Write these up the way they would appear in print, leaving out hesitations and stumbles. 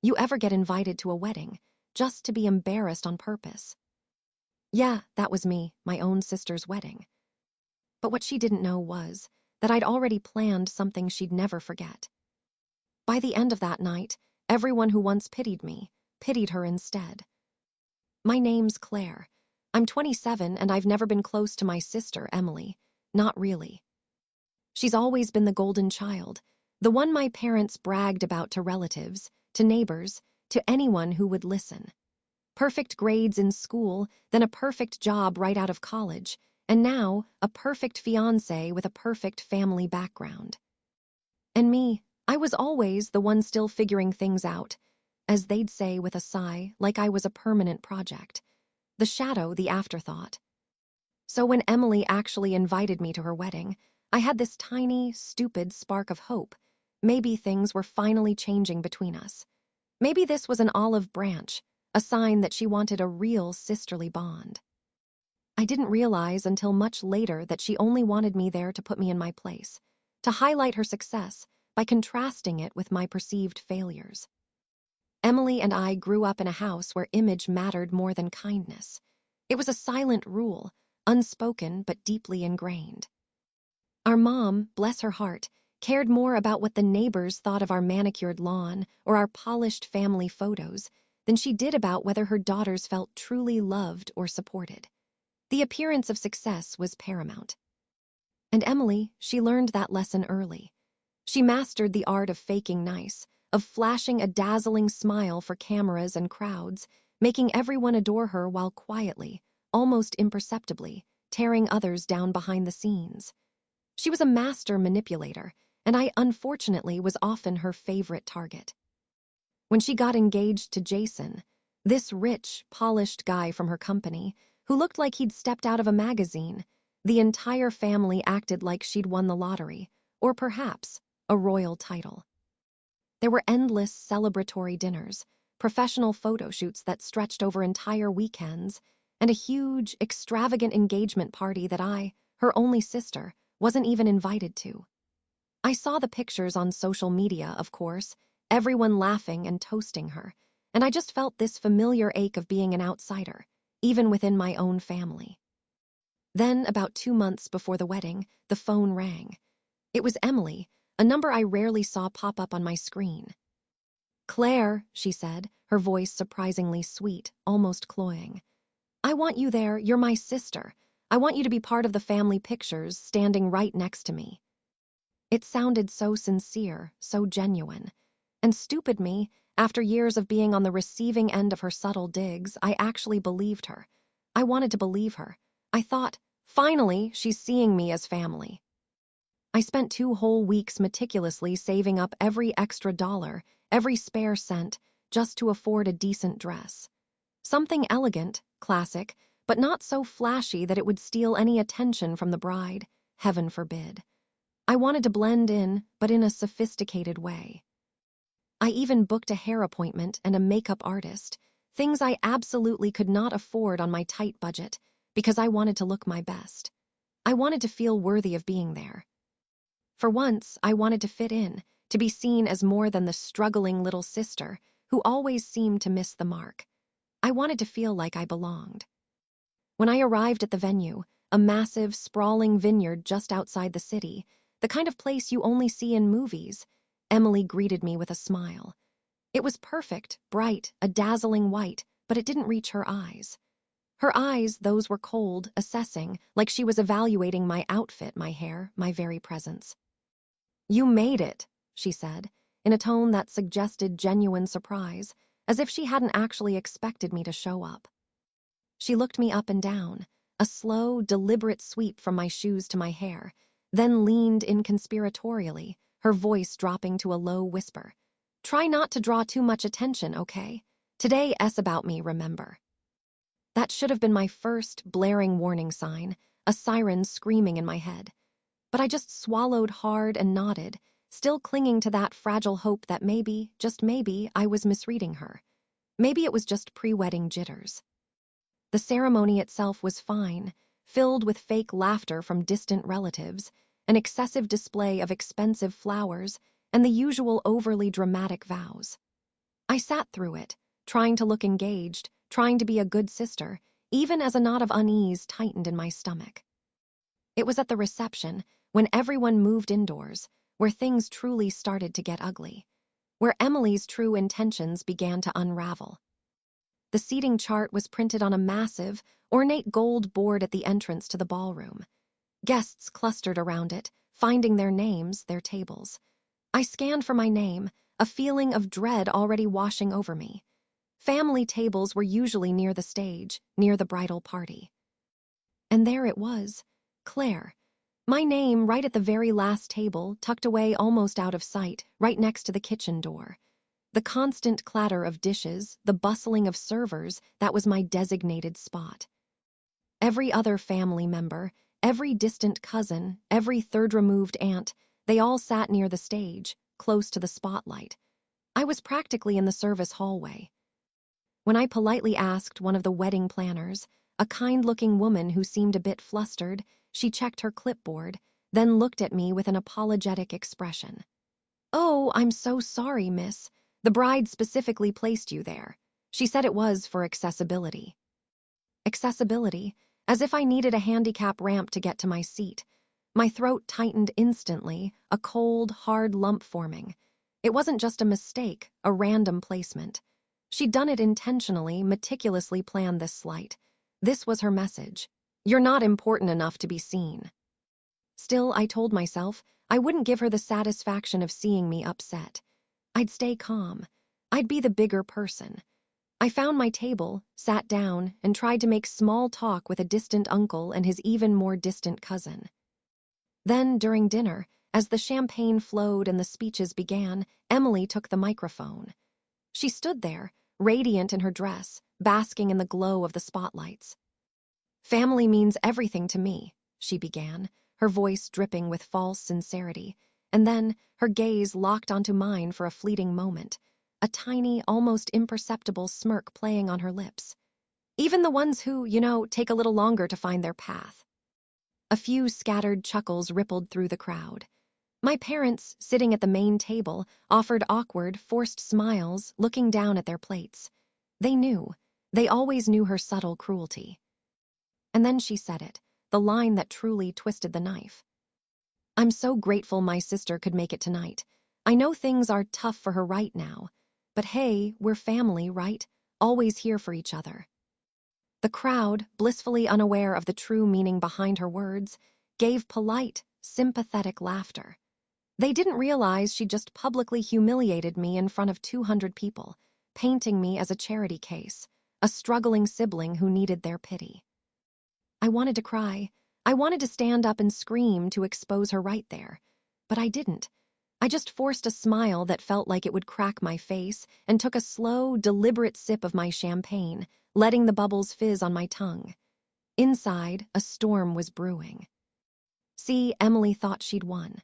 You ever get invited to a wedding just to be embarrassed on purpose? Yeah, that was me, my own sister's wedding. But what she didn't know was that I'd already planned something she'd never forget. By the end of that night, everyone who once pitied me pitied her instead. My name's Claire. I'm 27 and I've never been close to my sister, Emily. Not really. She's always been the golden child, the one my parents bragged about to relatives, to neighbors, to anyone who would listen. Perfect grades in school, then a perfect job right out of college, and now a perfect fiancé with a perfect family background. And me, I was always the one still figuring things out, as they'd say with a sigh, like I was a permanent project. The shadow, the afterthought. So when Emily actually invited me to her wedding, I had this tiny, stupid spark of hope. Maybe things were finally changing between us. Maybe this was an olive branch, a sign that she wanted a real sisterly bond. I didn't realize until much later that she only wanted me there to put me in my place, to highlight her success by contrasting it with my perceived failures. Emily and I grew up in a house where image mattered more than kindness. It was a silent rule, unspoken but deeply ingrained. Our mom, bless her heart, cared more about what the neighbors thought of our manicured lawn or our polished family photos than she did about whether her daughters felt truly loved or supported. The appearance of success was paramount. And Emily, she learned that lesson early. She mastered the art of faking nice, of flashing a dazzling smile for cameras and crowds, making everyone adore her while quietly, almost imperceptibly, tearing others down behind the scenes. She was a master manipulator, and I unfortunately was often her favorite target. When she got engaged to Jason, this rich, polished guy from her company, who looked like he'd stepped out of a magazine, the entire family acted like she'd won the lottery, or perhaps a royal title. There were endless celebratory dinners, professional photo shoots that stretched over entire weekends, and a huge, extravagant engagement party that I, her only sister, wasn't even invited to. I saw the pictures on social media, of course, everyone laughing and toasting her, and I just felt this familiar ache of being an outsider, even within my own family. Then, about 2 months before the wedding, the phone rang. It was Emily, a number I rarely saw pop up on my screen. "Claire," she said, her voice surprisingly sweet, almost cloying. "I want you there, you're my sister. I want you to be part of the family pictures, standing right next to me." It sounded so sincere, so genuine. And stupid me, after years of being on the receiving end of her subtle digs, I actually believed her. I wanted to believe her. I thought, finally, she's seeing me as family. I spent 2 whole weeks meticulously saving up every extra dollar, every spare cent, just to afford a decent dress. Something elegant, classic, but not so flashy that it would steal any attention from the bride. Heaven forbid. I wanted to blend in, but in a sophisticated way. I even booked a hair appointment and a makeup artist, things I absolutely could not afford on my tight budget, because I wanted to look my best. I wanted to feel worthy of being there. For once, I wanted to fit in, to be seen as more than the struggling little sister who always seemed to miss the mark. I wanted to feel like I belonged. When I arrived at the venue, a massive, sprawling vineyard just outside the city, the kind of place you only see in movies, Emily greeted me with a smile. It was perfect, bright, a dazzling white, but it didn't reach her eyes. Her eyes, those were cold, assessing, like she was evaluating my outfit, my hair, my very presence. "You made it," she said, in a tone that suggested genuine surprise, as if she hadn't actually expected me to show up. She looked me up and down, a slow, deliberate sweep from my shoes to my hair, then leaned in conspiratorially, her voice dropping to a low whisper. "Try not to draw too much attention, okay? Today, about me, remember." That should have been my first blaring warning sign, a siren screaming in my head. But I just swallowed hard and nodded, still clinging to that fragile hope that maybe, just maybe, I was misreading her. Maybe it was just pre-wedding jitters. The ceremony itself was fine, filled with fake laughter from distant relatives, an excessive display of expensive flowers, and the usual overly dramatic vows. I sat through it, trying to look engaged, trying to be a good sister, even as a knot of unease tightened in my stomach. It was at the reception, when everyone moved indoors, where things truly started to get ugly, where Emily's true intentions began to unravel. The seating chart was printed on a massive, ornate gold board at the entrance to the ballroom. Guests clustered around it, finding their names, their tables. I scanned for my name, a feeling of dread already washing over me. Family tables were usually near the stage, near the bridal party. And there it was, Claire. My name right at the very last table, tucked away almost out of sight, right next to the kitchen door. The constant clatter of dishes, the bustling of servers, that was my designated spot. Every other family member, every distant cousin, every third-removed aunt, they all sat near the stage, close to the spotlight. I was practically in the service hallway. When I politely asked one of the wedding planners, a kind-looking woman who seemed a bit flustered, she checked her clipboard, then looked at me with an apologetic expression. "Oh, I'm so sorry, miss. The bride specifically placed you there. She said it was for accessibility." Accessibility, as if I needed a handicap ramp to get to my seat. My throat tightened instantly, a cold, hard lump forming. It wasn't just a mistake, a random placement. She'd done it intentionally, meticulously planned this slight. This was her message. "You're not important enough to be seen." Still, I told myself, I wouldn't give her the satisfaction of seeing me upset. I'd stay calm. I'd be the bigger person. I found my table, sat down, and tried to make small talk with a distant uncle and his even more distant cousin. Then, during dinner, as the champagne flowed and the speeches began, Emily took the microphone. She stood there, radiant in her dress, basking in the glow of the spotlights. "Family means everything to me," she began, her voice dripping with false sincerity, and then her gaze locked onto mine for a fleeting moment, a tiny, almost imperceptible smirk playing on her lips. "Even the ones who, take a little longer to find their path." A few scattered chuckles rippled through the crowd. My parents, sitting at the main table, offered awkward, forced smiles, looking down at their plates. They knew. They always knew her subtle cruelty. And then she said it, the line that truly twisted the knife. "I'm so grateful my sister could make it tonight. I know things are tough for her right now. But hey, we're family, right? Always here for each other." The crowd, blissfully unaware of the true meaning behind her words, gave polite, sympathetic laughter. They didn't realize she just publicly humiliated me in front of 200 people, painting me as a charity case, a struggling sibling who needed their pity. I wanted to cry. I wanted to stand up and scream to expose her right there. But I didn't. I just forced a smile that felt like it would crack my face and took a slow, deliberate sip of my champagne, letting the bubbles fizz on my tongue. Inside, a storm was brewing. See, Emily thought she'd won.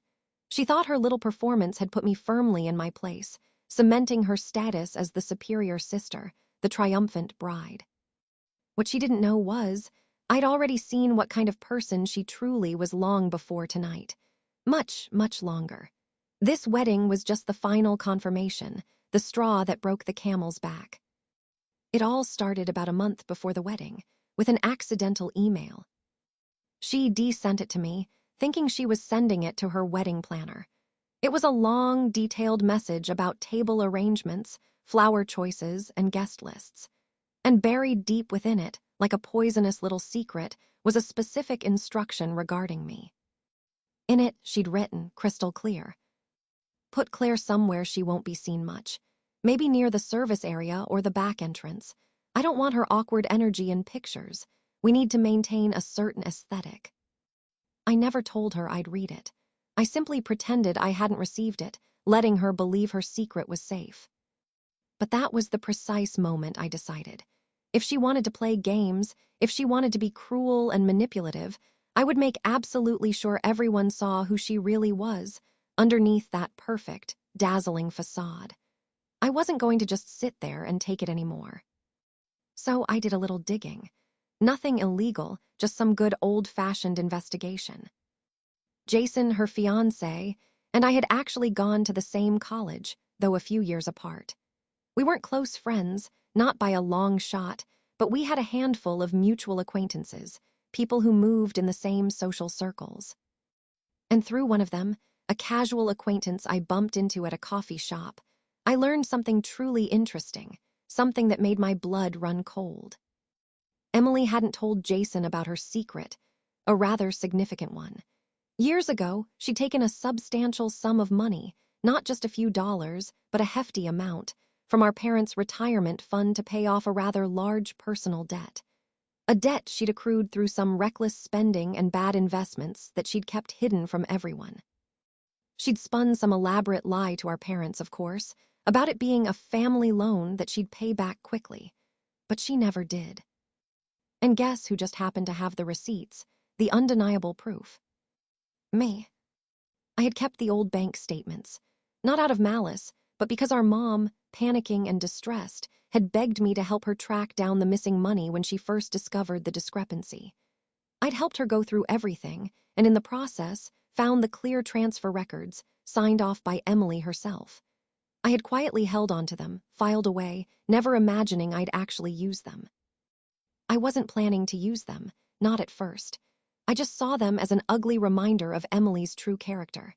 She thought her little performance had put me firmly in my place, cementing her status as the superior sister, the triumphant bride. What she didn't know was, I'd already seen what kind of person she truly was long before tonight. Much, much longer. This wedding was just the final confirmation, the straw that broke the camel's back. It all started about a month before the wedding, with an accidental email. She sent it to me, thinking she was sending it to her wedding planner. It was a long, detailed message about table arrangements, flower choices, and guest lists. And buried deep within it, like a poisonous little secret, was a specific instruction regarding me. In it, she'd written, crystal clear, "Put Claire somewhere she won't be seen much. Maybe near the service area or the back entrance. I don't want her awkward energy in pictures. We need to maintain a certain aesthetic." I never told her I'd read it. I simply pretended I hadn't received it, letting her believe her secret was safe. But that was the precise moment I decided. If she wanted to play games, if she wanted to be cruel and manipulative, I would make absolutely sure everyone saw who she really was, underneath that perfect, dazzling facade. I wasn't going to just sit there and take it anymore. So I did a little digging. Nothing illegal, just some good old-fashioned investigation. Jason, her fiancé, and I had actually gone to the same college, though a few years apart. We weren't close friends, not by a long shot, but we had a handful of mutual acquaintances, people who moved in the same social circles. And through one of them, a casual acquaintance I bumped into at a coffee shop, I learned something truly interesting, something that made my blood run cold. Emily hadn't told Jason about her secret, a rather significant one. Years ago, she'd taken a substantial sum of money, not just a few dollars, but a hefty amount, from our parents' retirement fund to pay off a rather large personal debt. A debt she'd accrued through some reckless spending and bad investments that she'd kept hidden from everyone. She'd spun some elaborate lie to our parents, of course, about it being a family loan that she'd pay back quickly. But she never did. And guess who just happened to have the receipts, the undeniable proof? Me. I had kept the old bank statements, not out of malice, but because our mom, panicking and distressed, had begged me to help her track down the missing money when she first discovered the discrepancy. I'd helped her go through everything, and in the process, found the clear transfer records, signed off by Emily herself. I had quietly held onto them, filed away, never imagining I'd actually use them. I wasn't planning to use them, not at first. I just saw them as an ugly reminder of Emily's true character.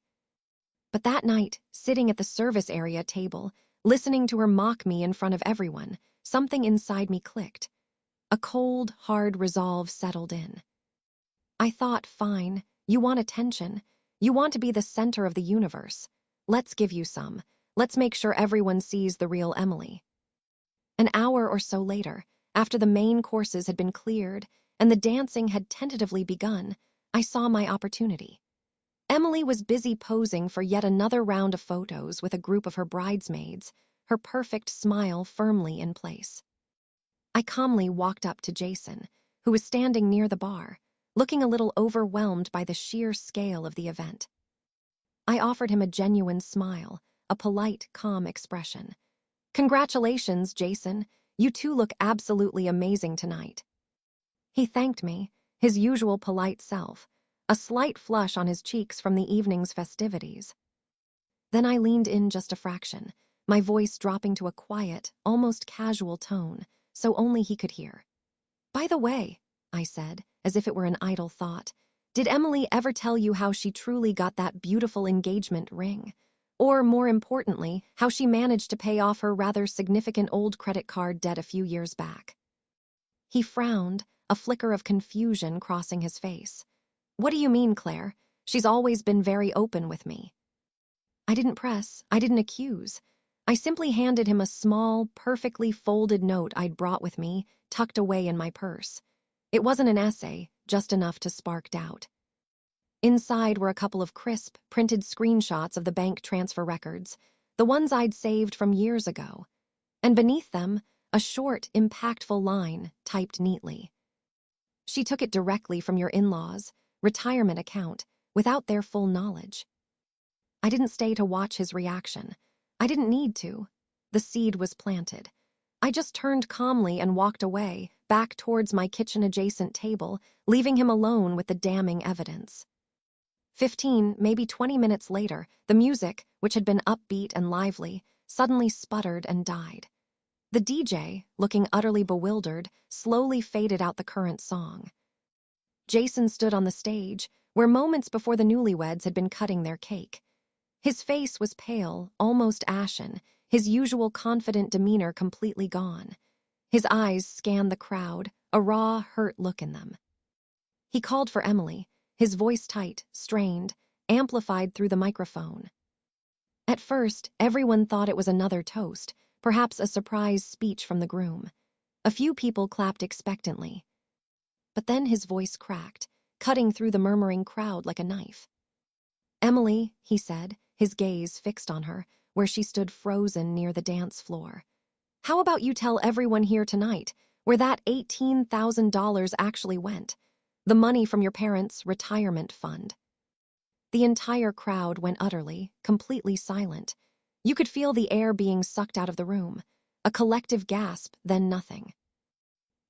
But that night, sitting at the service area table, listening to her mock me in front of everyone, something inside me clicked. A cold, hard resolve settled in. I thought, fine, you want attention. You want to be the center of the universe. Let's give you some. Let's make sure everyone sees the real Emily. An hour or so later, after the main courses had been cleared and the dancing had tentatively begun, I saw my opportunity. Emily was busy posing for yet another round of photos with a group of her bridesmaids, her perfect smile firmly in place. I calmly walked up to Jason, who was standing near the bar, looking a little overwhelmed by the sheer scale of the event. I offered him a genuine smile, a polite, calm expression. "Congratulations, Jason. You two look absolutely amazing tonight." He thanked me, his usual polite self, a slight flush on his cheeks from the evening's festivities. Then I leaned in just a fraction, my voice dropping to a quiet, almost casual tone, so only he could hear. "By the way," I said, as if it were an idle thought, "did Emily ever tell you how she truly got that beautiful engagement ring? Or, more importantly, how she managed to pay off her rather significant old credit card debt a few years back?" He frowned, a flicker of confusion crossing his face. "What do you mean, Claire? She's always been very open with me." I didn't press, I didn't accuse. I simply handed him a small, perfectly folded note I'd brought with me, tucked away in my purse. It wasn't an essay, just enough to spark doubt. Inside were a couple of crisp, printed screenshots of the bank transfer records, the ones I'd saved from years ago. And beneath them, a short, impactful line, typed neatly. "She took it directly from your in-laws' retirement account, without their full knowledge." I didn't stay to watch his reaction. I didn't need to. The seed was planted. I just turned calmly and walked away, back towards my kitchen-adjacent table, leaving him alone with the damning evidence. 15, maybe 20 minutes later, the music, which had been upbeat and lively, suddenly sputtered and died. The DJ, looking utterly bewildered, slowly faded out the current song. Jason stood on the stage, where moments before the newlyweds had been cutting their cake. His face was pale, almost ashen, his usual confident demeanor completely gone. His eyes scanned the crowd, a raw, hurt look in them. He called for Emily, his voice tight, strained, amplified through the microphone. At first, everyone thought it was another toast, perhaps a surprise speech from the groom. A few people clapped expectantly. But then his voice cracked, cutting through the murmuring crowd like a knife. "Emily," he said, his gaze fixed on her, where she stood frozen near the dance floor. "How about you tell everyone here tonight where that $18,000 actually went? The money from your parents' retirement fund." The entire crowd went utterly, completely silent. You could feel the air being sucked out of the room. A collective gasp, then nothing.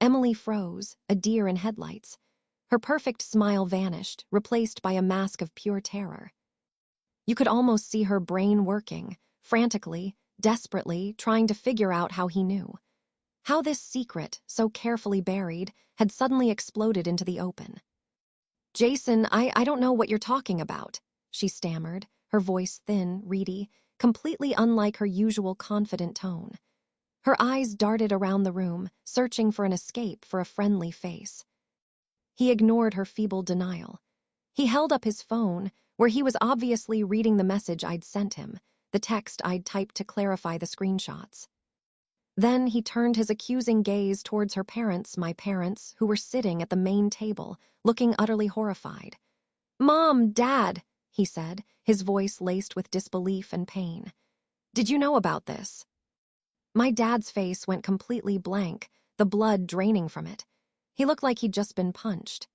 Emily froze, a deer in headlights. Her perfect smile vanished, replaced by a mask of pure terror. You could almost see her brain working, frantically, desperately trying to figure out how he knew. How this secret, so carefully buried, had suddenly exploded into the open. "Jason, I don't know what you're talking about," she stammered, her voice thin, reedy, completely unlike her usual confident tone. Her eyes darted around the room, searching for an escape for a friendly face. He ignored her feeble denial. He held up his phone, where he was obviously reading the message I'd sent him, the text I'd typed to clarify the screenshots. Then he turned his accusing gaze towards her parents, my parents, who were sitting at the main table, looking utterly horrified. "Mom, Dad," he said, his voice laced with disbelief and pain. "Did you know about this?" My dad's face went completely blank, the blood draining from it. He looked like he'd just been punched.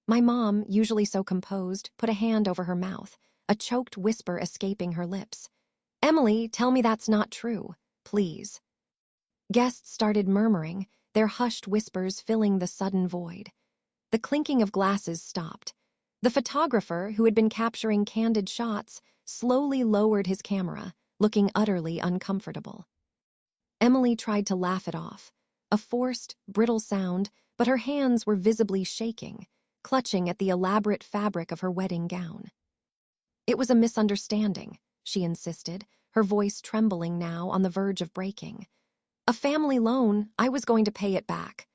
My mom, usually so composed, put a hand over her mouth, a choked whisper escaping her lips. "Emily, tell me that's not true, please." Guests started murmuring, their hushed whispers filling the sudden void. The clinking of glasses stopped. The photographer, who had been capturing candid shots, slowly lowered his camera, looking utterly uncomfortable. Emily tried to laugh it off, a forced, brittle sound, but her hands were visibly shaking, clutching at the elaborate fabric of her wedding gown. "It was a misunderstanding," she insisted, her voice trembling now on the verge of breaking. "A family loan, I was going to pay it back."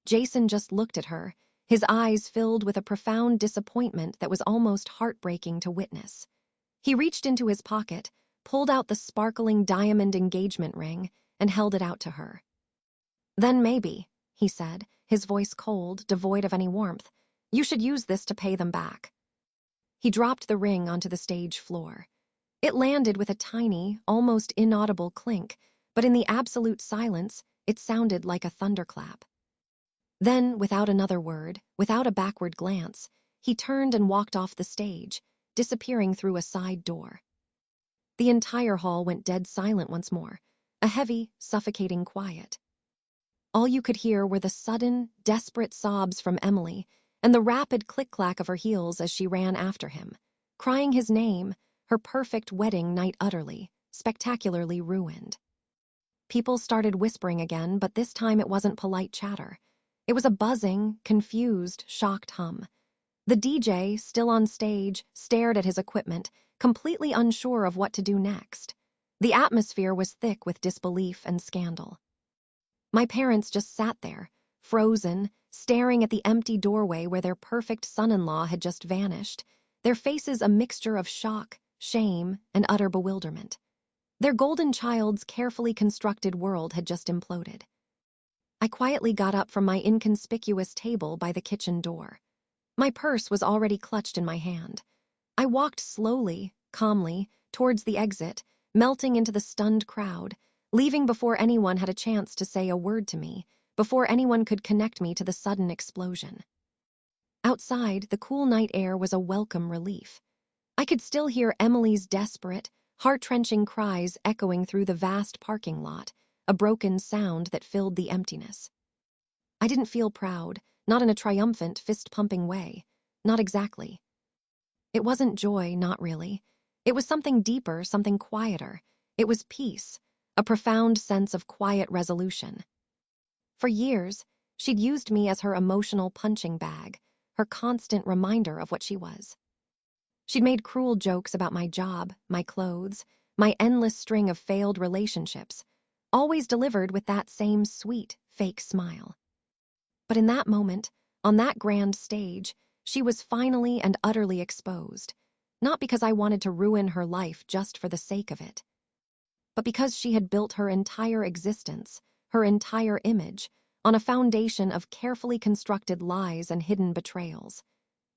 Jason just looked at her, his eyes filled with a profound disappointment that was almost heartbreaking to witness. He reached into his pocket, pulled out the sparkling diamond engagement ring, and held it out to her. "Then maybe," he said, his voice cold, devoid of any warmth, "you should use this to pay them back." He dropped the ring onto the stage floor. It landed with a tiny, almost inaudible clink, but in the absolute silence, it sounded like a thunderclap. Then, without another word, without a backward glance, he turned and walked off the stage, disappearing through a side door. The entire hall went dead silent once more, a heavy, suffocating quiet. All you could hear were the sudden, desperate sobs from Emily and the rapid click-clack of her heels as she ran after him, crying his name, her perfect wedding night utterly, spectacularly ruined. People started whispering again, but this time it wasn't polite chatter. It was a buzzing, confused, shocked hum. The DJ, still on stage, stared at his equipment, completely unsure of what to do next. The atmosphere was thick with disbelief and scandal. My parents just sat there, frozen, staring at the empty doorway where their perfect son-in-law had just vanished, their faces a mixture of shock, shame, and utter bewilderment. Their golden child's carefully constructed world had just imploded. I quietly got up from my inconspicuous table by the kitchen door. My purse was already clutched in my hand. I walked slowly, calmly, towards the exit, melting into the stunned crowd, leaving before anyone had a chance to say a word to me, before anyone could connect me to the sudden explosion. Outside, the cool night air was a welcome relief. I could still hear Emily's desperate, heart-wrenching cries echoing through the vast parking lot, a broken sound that filled the emptiness. I didn't feel proud, not in a triumphant, fist-pumping way. Not exactly. It wasn't joy, not really. It was something deeper, something quieter. It was peace, a profound sense of quiet resolution. For years, she'd used me as her emotional punching bag, her constant reminder of what she was. She'd made cruel jokes about my job, my clothes, my endless string of failed relationships, always delivered with that same sweet, fake smile. But in that moment, on that grand stage, she was finally and utterly exposed, not because I wanted to ruin her life just for the sake of it, but because she had built her entire existence, her entire image, on a foundation of carefully constructed lies and hidden betrayals.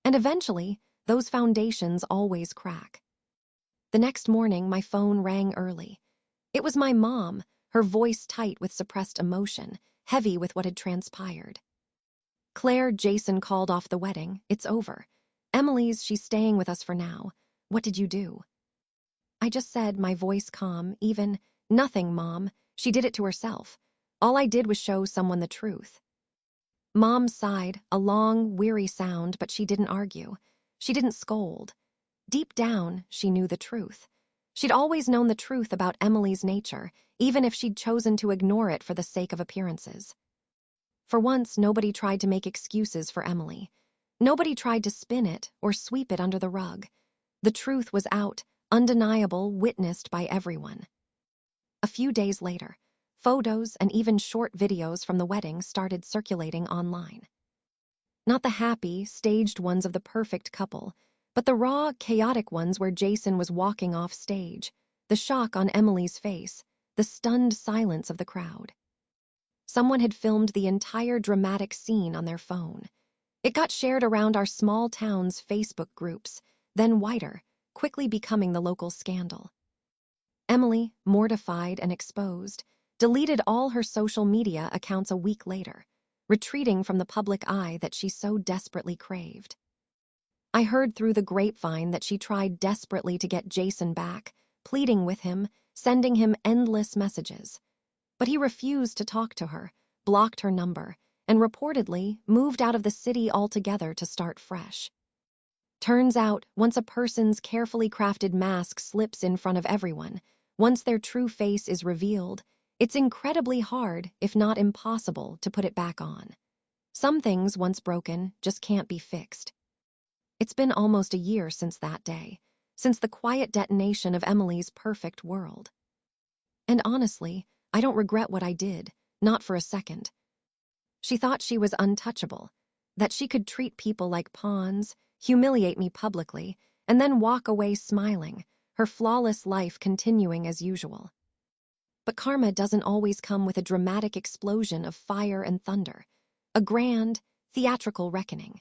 And eventually, those foundations always crack. The next morning, my phone rang early. It was my mom, her voice tight with suppressed emotion, heavy with what had transpired. "Claire, Jason called off the wedding. It's over. She's staying with us for now. What did you do?" I just said, my voice calm, even, "Nothing, Mom. She did it to herself. All I did was show someone the truth." Mom sighed, a long, weary sound, but she didn't argue. She didn't scold. Deep down, she knew the truth. She'd always known the truth about Emily's nature, even if she'd chosen to ignore it for the sake of appearances. For once, nobody tried to make excuses for Emily. Nobody tried to spin it or sweep it under the rug. The truth was out, undeniable, witnessed by everyone. A few days later, photos and even short videos from the wedding started circulating online. Not the happy, staged ones of the perfect couple, but the raw, chaotic ones where Jason was walking off stage, the shock on Emily's face, the stunned silence of the crowd. Someone had filmed the entire dramatic scene on their phone. It got shared around our small town's Facebook groups, then wider, quickly becoming the local scandal. Emily, mortified and exposed, deleted all her social media accounts a week later, retreating from the public eye that she so desperately craved. I heard through the grapevine that she tried desperately to get Jason back, pleading with him, sending him endless messages. But he refused to talk to her, blocked her number, and reportedly moved out of the city altogether to start fresh. Turns out, once a person's carefully crafted mask slips in front of everyone, once their true face is revealed, it's incredibly hard, if not impossible, to put it back on. Some things, once broken, just can't be fixed. It's been almost a year since that day, since the quiet detonation of Emily's perfect world. And honestly, I don't regret what I did, not for a second. She thought she was untouchable, that she could treat people like pawns, humiliate me publicly, and then walk away smiling, her flawless life continuing as usual. But karma doesn't always come with a dramatic explosion of fire and thunder, a grand, theatrical reckoning.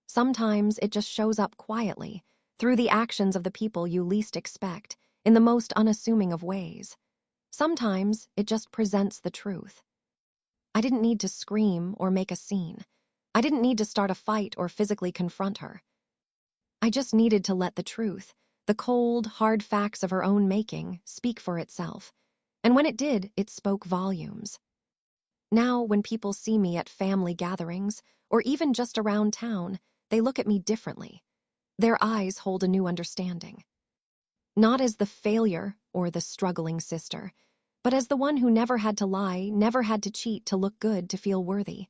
Sometimes it just shows up quietly, through the actions of the people you least expect, in the most unassuming of ways. Sometimes it just presents the truth. I didn't need to scream or make a scene. I didn't need to start a fight or physically confront her. I just needed to let the truth, the cold, hard facts of her own making, speak for itself. And when it did, it spoke volumes. Now, when people see me at family gatherings, or even just around town, they look at me differently. Their eyes hold a new understanding. Not as the failure or the struggling sister, but as the one who never had to lie, never had to cheat to look good, to feel worthy.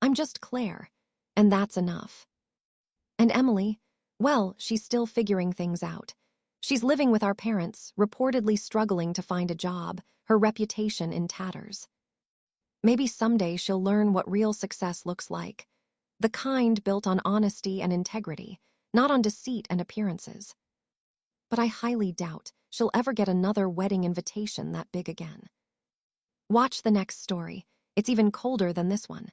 I'm just Claire, and that's enough. And Emily, well, she's still figuring things out. She's living with our parents, reportedly struggling to find a job, her reputation in tatters. Maybe someday she'll learn what real success looks like. The kind built on honesty and integrity, not on deceit and appearances. But I highly doubt she'll ever get another wedding invitation that big again. Watch the next story. It's even colder than this one.